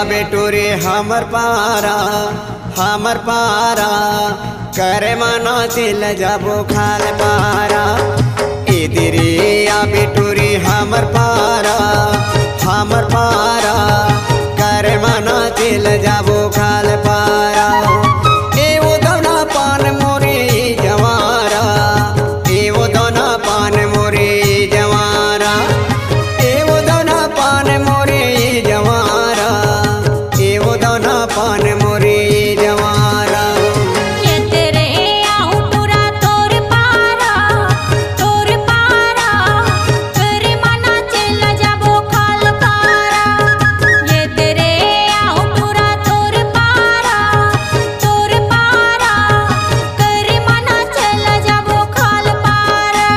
बेटोरे हमर पारा करे मना चल जाबो खाल पारा। इधरे बेटोरे हमर पारा करे मना चल जाबो खाल पारा। एवो दोना पान मोरे जवारा, एवो दोना पान मोरे जवारा, एवो दोना पान मोरे जवारा, एवो दोना पान मोरे जवारा। ये तेरे आहू पूरा तोर पारा करे मना चल जाबो खाल पारा। ये तेरे आहू पूरा तोर पारा करे मना चल जाबो खाल पारा।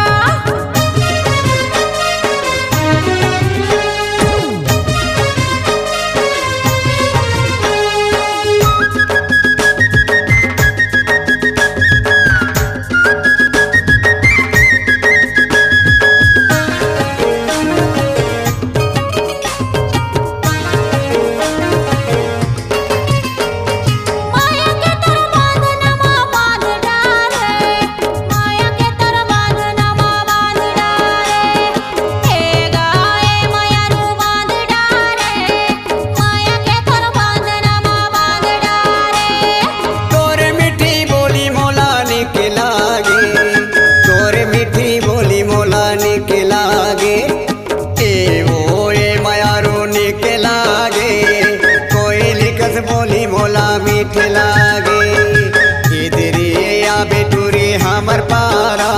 माया के तर बांधनमा बांध डाले, माया के तर बांधनमा बांध डाले। हे गाए माया रू बांध डाले, माया के तर बांधनमा बांध डाले। तोरे मीठी बोली मोला निक लागे, तोरे मीठी बोली मोला निक लागे। एवो मायारो निक लागे, कोई लिखस बोली मोला मीठ लागे। इधरे बेटोरे हमर पारा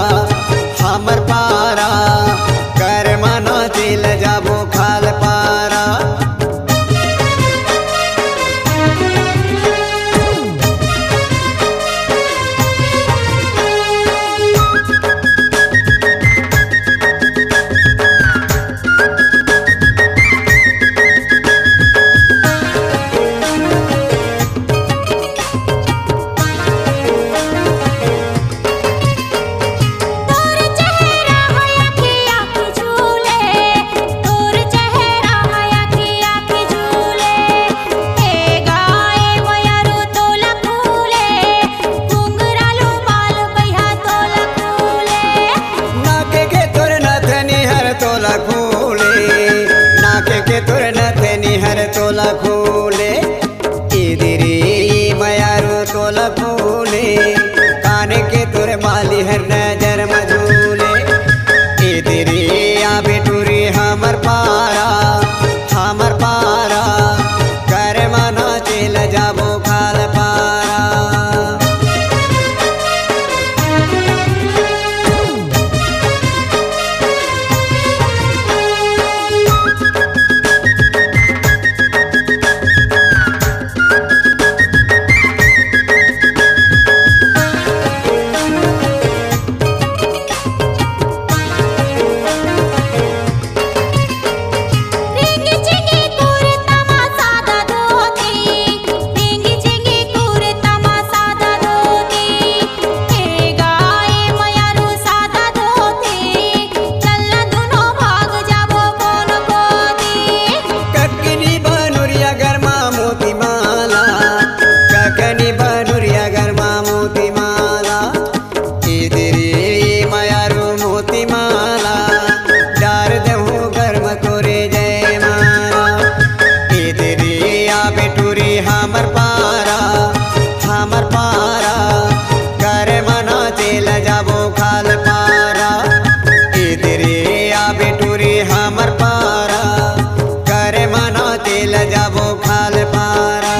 कर मना चल जाबो खाल पारा। तोर चेहरा है अखियाँ की झूले, तोर चेहरा है अखियाँ की झूले। हे गाए माया रू तोला फूले, घुंघरालू बाल बैहा तोला फूले। नाके के तोर नथनी हर तोला खोले, नाके के तोर नथनी हर तोला खोले। इधरे मायारो तोला खोले, कान के तोर बाली हर नजर मझूले। इधरे बेटोरे हमर पारा कर मना चल जाबो खाल पारा। रिंगी चिंगी कुर्ता मा सादा धोती, रिंगी चिंगी कुर्ता मा सादा धोती। हे गाए माया रू सादा धोती, चलना दोनों भाग जाबो कोन गोदी। ककनी बनुरिया गरमा मोती माला, ककनी बनुरिया गरमा मोती माला। इधरे मायारो मोती माला, डार देहू गर्म तोरे जय माला। इधरे बेटोरे हमर पारा कर मना चल जाबो खाल पारा। इधरे बेटोरे हमर पारा कर मना चल जाबो खाल पारा।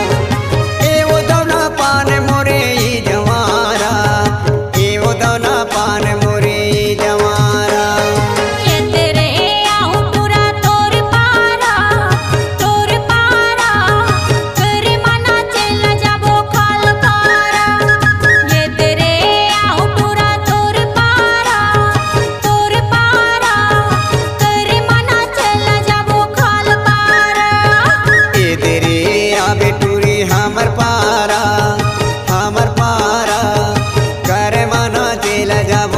एवो दोना पान मोरे जवारा, एवो दोना पान मोरे जवारा। ये तेरे आहू पूरा तोर पारा करे मना चल जाबो खाल पारा। ये तेरे आहू पूरा तोर पारा करे मना चल जाबो खाल पारा। इधरे बेटोरे हमर पारा कर मना चल जाबो